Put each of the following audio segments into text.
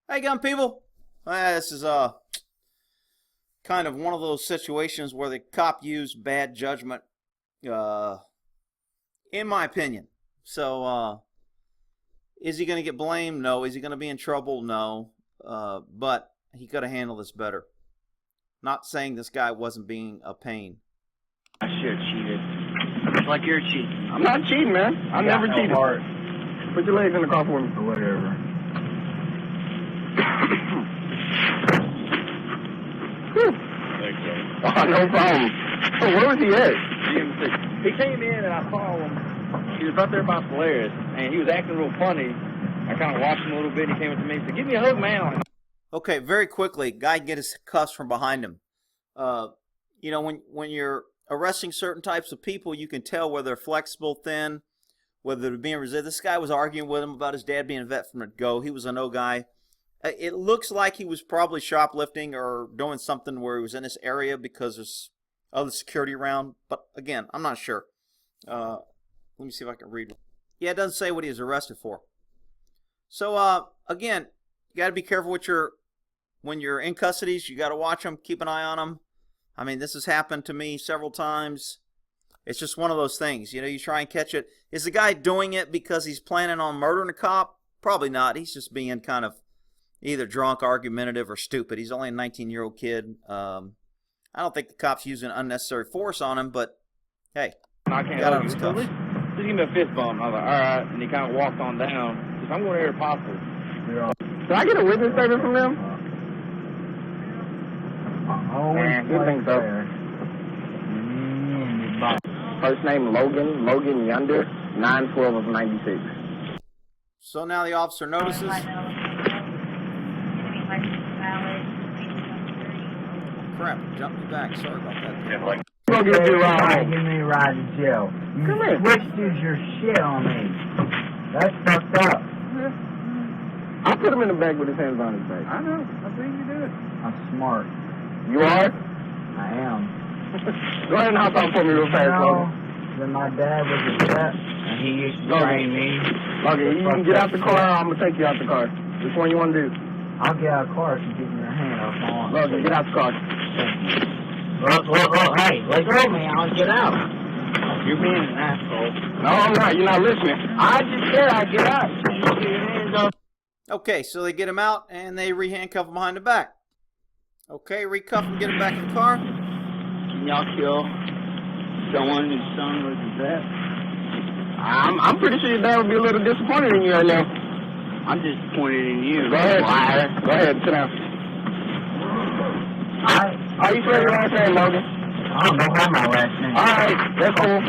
Hey, gun people. This is kind of one of those situations where the cop used bad judgment, uh, in my opinion. So, is he going to get blamed? No. Is he going to be in trouble? No. But he could have handled this better. Not saying this guy wasn't being a pain. I should have cheated. It's like you're cheating. I'm not cheating, man. I never cheated. Heart. Put your legs in the car for me. Or whatever. Oh, no problem. Oh, where was he at? He came in and I saw him. He was up there by Polaris, and he was acting real funny. I kind of watched him a little bit, and he came up to me and said, "Give me a hug, man." Okay, very quickly, guy get his cuffs from behind him. You know, when you're arresting certain types of people, you can tell whether they're flexible, thin, whether they're being resistant. This guy was arguing with him about his dad being a vet from the go. He was a no guy. It looks like he was probably shoplifting or doing something where he was in this area because there's other security around. But again, I'm not sure. Let me see if I can read. Yeah, it doesn't say what he was arrested for. So again, you got to be careful with when you're in custody. You got to watch them, keep an eye on them. I mean, this has happened to me several times. It's just one of those things. You know, you try and catch it. Is the guy doing it because he's planning on murdering a cop? Probably not. He's just being kind of either drunk, argumentative, or stupid. He's only a 19-year-old kid. I don't think the cop's using unnecessary force on him, but hey, I can't got help on his you. cuffs. Just give me a fist bump. I was like, all right. And he kind of walked on down. Just, I'm going to hear possible. Did I get a witness statement from them? Man, you think so? First name Logan Yonder, 9/12 of 96. So now the officer notices. Crap, jumped me back. Sorry about that. Go get you Give me a ride to jail. You Come here. twisted your shit on me. That's fucked up. I put him in the back with his hands on his back. I know. I think you did. I'm smart. You are? I am. Go ahead and hop out for me real fast, Logan. When my dad was a vet, and he used to train me. Logan, you can get out the car, or I'm going to take you out the car. Which one you want to do? I'll get out of the car if you give me your hand off my arm. Logan, get out the car. Look, hey, let go of me. I'll get out. You're being an asshole. No, I'm not. You're not listening. I just said I'd get out. You get your hands off. Okay, so they get him out and they re-handcuff him behind the back. Okay, recuff him, get him back in the car. Can y'all kill someone whose son was a vet? I'm pretty sure your dad would be a little disappointed in you right now. I'm disappointed in you. Go ahead. Go ahead, sit down. How you say your last name, Logan? I don't know how my last name. All right, that's cool.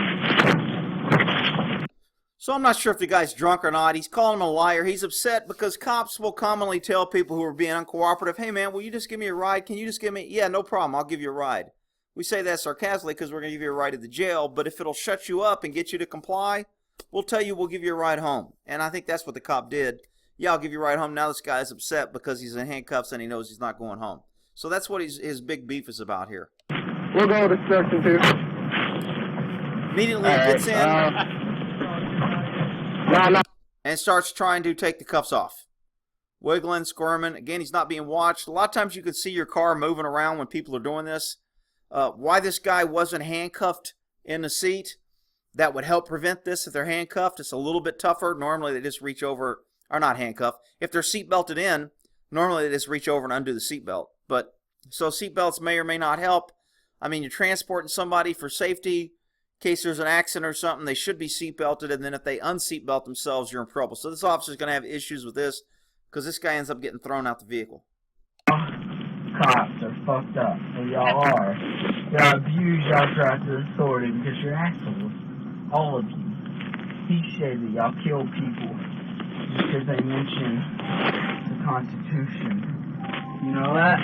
So I'm not sure if the guy's drunk or not. He's calling him a liar. He's upset because cops will commonly tell people who are being uncooperative, "Hey man, will you just give me a ride? Can you just give me..." "Yeah, no problem. I'll give you a ride." We say that sarcastically because we're going to give you a ride to the jail, but if it'll shut you up and get you to comply, we'll tell you we'll give you a ride home. And I think that's what the cop did. "Yeah, I'll give you a ride home." Now this guy is upset because he's in handcuffs and he knows he's not going home. So that's what his big beef is about here. We'll go to section 2. Immediately he gets in No. and starts trying to take the cuffs off. Wiggling, squirming. Again, he's not being watched. A lot of times you can see your car moving around when people are doing this. Why this guy wasn't handcuffed in the seat, that would help prevent this. If they're handcuffed, it's a little bit tougher. Normally they just reach over, or not handcuffed. If they're seat belted in, normally they just reach over and undo the seat belt. But so seat belts may or may not help. I mean, you're transporting somebody for safety. In case there's an accident or something, they should be seat belted, and then if they unseat belt themselves, you're in trouble. So this officer's going to have issues with this because this guy ends up getting thrown out the vehicle. Cops are fucked up. And y'all are. Y'all abuse y'all drive to authority because you're assholes. All of you. He said that y'all kill people because they mention the Constitution. You know that?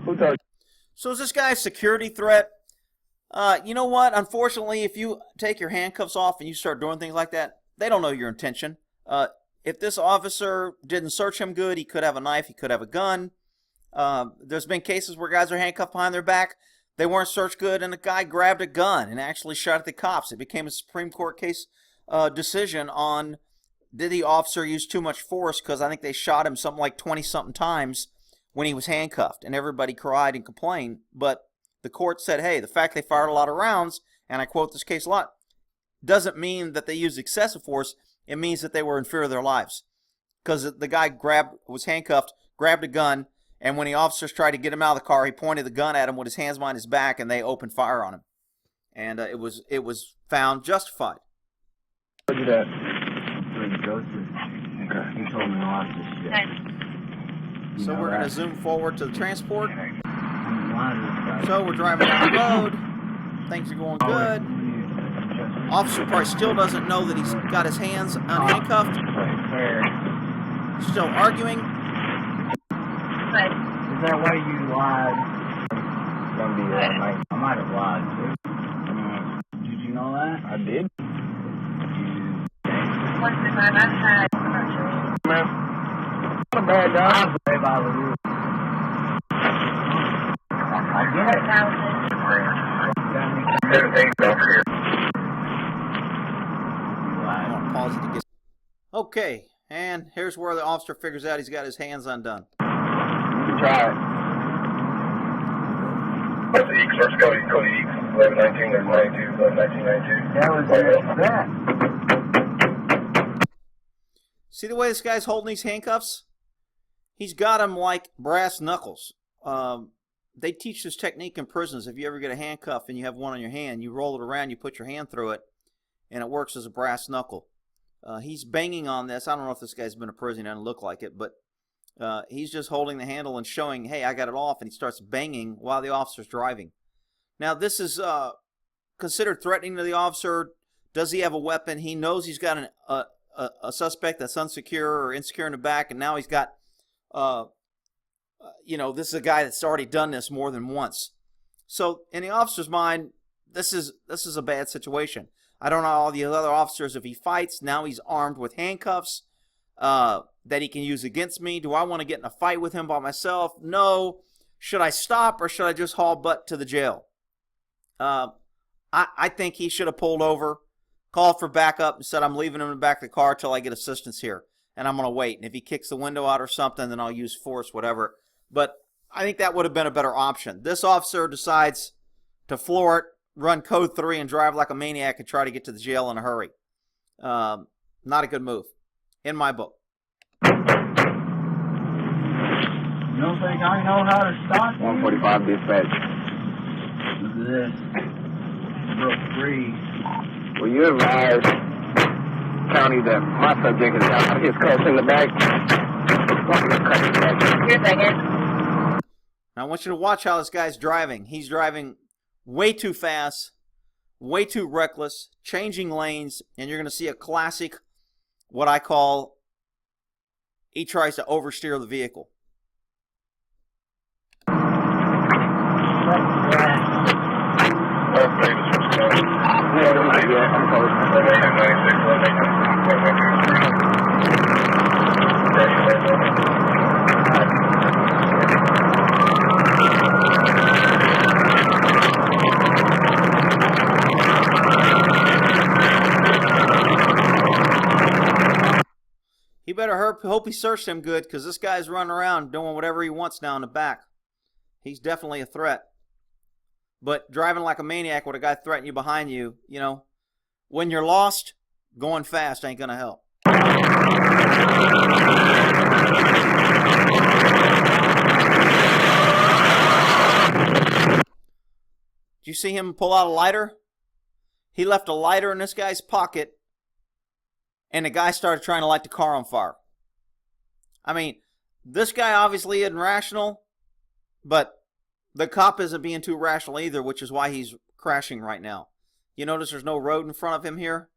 Who told you? So is this guy a security threat? You know what? Unfortunately, if you take your handcuffs off and you start doing things like that, they don't know your intention. If this officer didn't search him good, he could have a knife, he could have a gun. There's been cases where guys are handcuffed behind their back, they weren't searched good, and the guy grabbed a gun and actually shot at the cops. It became a Supreme Court case decision on did the officer use too much force? Because I think they shot him something like 20-something times when he was handcuffed, and everybody cried and complained. But the court said, hey, the fact they fired a lot of rounds, and I quote this case a lot, doesn't mean that they used excessive force. It means that they were in fear of their lives. Because the guy was handcuffed, grabbed a gun, and when the officers tried to get him out of the car, he pointed the gun at him with his hands behind his back, and they opened fire on him. And it was found justified. Look at that. Where he goes to. Okay. He told me a lot of this shit. Okay. So we're going to zoom forward to the transport. I'm So we're driving down the road. Things are going good. Officer probably still doesn't know that he's got his hands unhandcuffed. Still arguing. Is that why you lied? Gonna be nice. I might have lied too. Did you know that? I did. What's the time I've had? Not a bad guy. I play by the rules. I get it. Everything's over here. I'm going to pause it to get... Okay, and here's where the officer figures out he's got his hands undone. You can try it. What's the Eeks? Let's go. Cody Eeks. 1119, there's 92, 1992. That was that. See the way this guy's holding these handcuffs? He's got them like brass knuckles. They teach this technique in prisons. If you ever get a handcuff and you have one on your hand, you roll it around, you put your hand through it, and it works as a brass knuckle. He's banging on this. I don't know if this guy's been to prison. He doesn't look like it, but he's just holding the handle and showing, hey, I got it off, and he starts banging while the officer's driving. Now, this is considered threatening to the officer. Does he have a weapon? He knows he's got a suspect that's unsecure or insecure in the back, and now he's got, this is a guy that's already done this more than once. So, in the officer's mind, this is a bad situation. I don't know all the other officers. If he fights, now he's armed with handcuffs that he can use against me. Do I want to get in a fight with him by myself? No. Should I stop or should I just haul butt to the jail? I think he should have pulled over, called for backup, and said, I'm leaving him in the back of the car till I get assistance here, and I'm going to wait. And if he kicks the window out or something, then I'll use force, whatever. But I think that would have been a better option. This officer decides to floor it, run code 3, and drive like a maniac and try to get to the jail in a hurry. Not a good move, in my book. You don't think I know how to stop? 145 dispatch. Look at this. Broke free. Will you advise county that my subject is out his cuffs in the back? Here a second. Now I want you to watch how this guy's driving. He's driving way too fast, way too reckless, changing lanes, and you're going to see a classic, what I call, he tries to oversteer the vehicle. He better hope he searched him good, because this guy's running around doing whatever he wants now in the back. He's definitely a threat. But driving like a maniac with a guy threatening you behind you, when you're lost, going fast ain't going to help. Did you see him pull out a lighter? He left a lighter in this guy's pocket, and the guy started trying to light the car on fire. I mean, this guy obviously isn't rational, but the cop isn't being too rational either, which is why he's crashing right now. You notice there's no road in front of him here?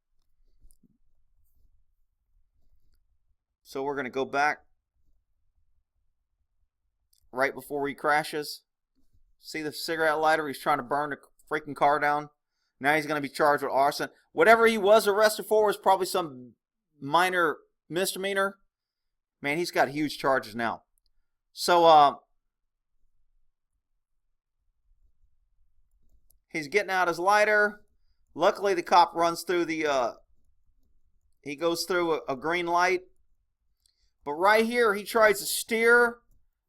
So we're going to go back right before he crashes. See the cigarette lighter? He's trying to burn the freaking car down. Now he's going to be charged with arson. Whatever he was arrested for was probably some minor misdemeanor. Man, he's got huge charges now. So, he's getting out his lighter. Luckily, the cop runs through the He goes through a green light. But right here, he tries to steer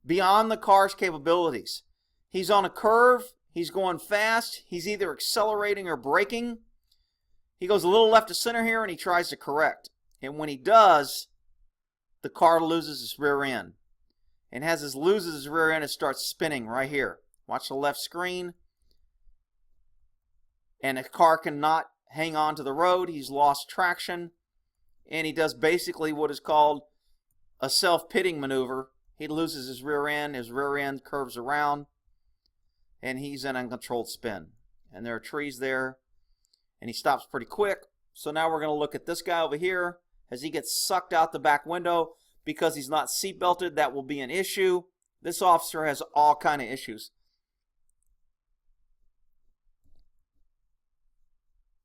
beyond the car's capabilities. He's on a curve. He's going fast. He's either accelerating or braking. He goes a little left to center here, and he tries to correct. And when he does, the car loses its rear end. And as it loses its rear end, it starts spinning right here. Watch the left screen. And the car cannot hang on to the road. He's lost traction. And he does basically what is called a self-pitting maneuver. He loses his rear end curves around, and he's in uncontrolled spin. And there are trees there, and he stops pretty quick. So now we're going to look at this guy over here as he gets sucked out the back window because he's not seat belted. That will be an issue. This officer has all kind of issues.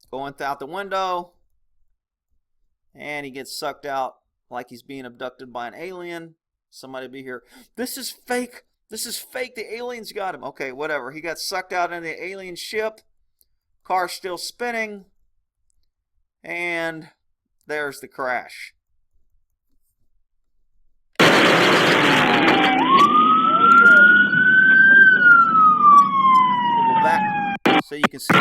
Going out the window, and he gets sucked out like he's being abducted by an alien. Somebody be here. This is fake. This is fake. The aliens got him. Okay, whatever. He got sucked out in the alien ship. Car's still spinning. And there's the crash. We'll go back so you can see.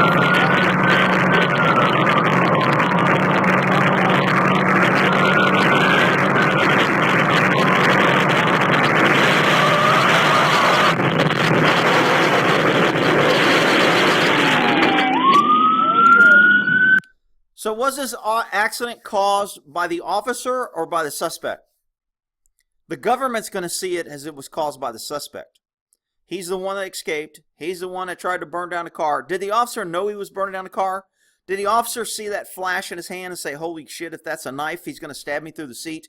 So was this accident caused by the officer or by the suspect? The government's going to see it as it was caused by the suspect. He's the one that escaped. He's the one that tried to burn down the car. Did the officer know he was burning down the car? Did the officer see that flash in his hand and say, holy shit, if that's a knife, he's going to stab me through the seat?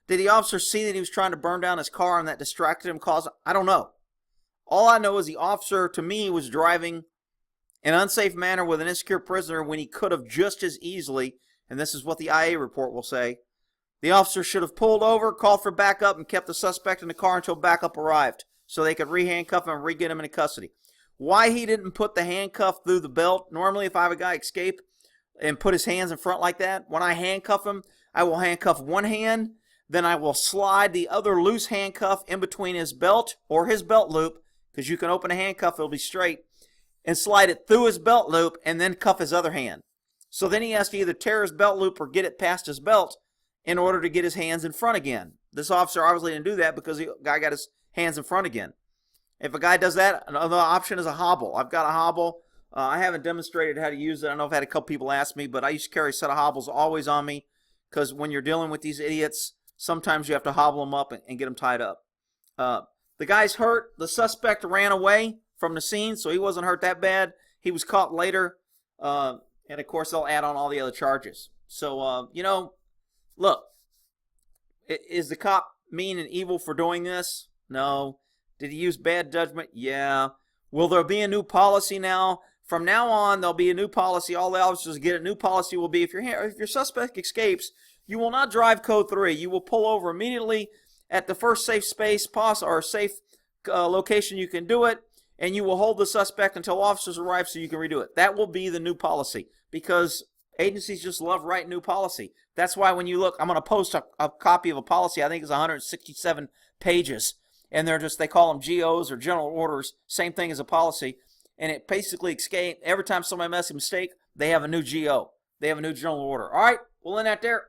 Did the officer see that he was trying to burn down his car and that distracted him? I don't know. All I know is the officer, to me, was driving in an unsafe manner with an insecure prisoner when he could have just as easily, and this is what the IA report will say, the officer should have pulled over, called for backup, and kept the suspect in the car until backup arrived so they could re-handcuff him and re-get him into custody. Why he didn't put the handcuff through the belt? Normally, if I have a guy escape and put his hands in front like that, when I handcuff him, I will handcuff one hand, then I will slide the other loose handcuff in between his belt or his belt loop, because you can open a handcuff, it'll be straight, and slide it through his belt loop and then cuff his other hand. So then he has to either tear his belt loop or get it past his belt in order to get his hands in front again. This officer obviously didn't do that because the guy got his hands in front again. If a guy does that, another option is a hobble. I've got a hobble. I haven't demonstrated how to use it. I know I've had a couple people ask me, but I used to carry a set of hobbles always on me because when you're dealing with these idiots, sometimes you have to hobble them up and get them tied up. The guy's hurt. The suspect ran away from the scene, so he wasn't hurt that bad. He was caught later, and of course they'll add on all the other charges. So, look, is the cop mean and evil for doing this? No. Did he use bad judgment? Yeah. Will there be a new policy now? From now on, there'll be a new policy. All the officers get a new policy will be if your suspect escapes, you will not drive code 3. You will pull over immediately at the first safe space or safe location you can do it, and you will hold the suspect until officers arrive so you can redo it. That will be the new policy because agencies just love writing new policy. That's why when you look, I'm going to post a copy of a policy. I think it's 167 pages, and they call them GOs or general orders, same thing as a policy, and it basically every time somebody makes a mistake, they have a new GO. They have a new general order. All right, we'll end that there.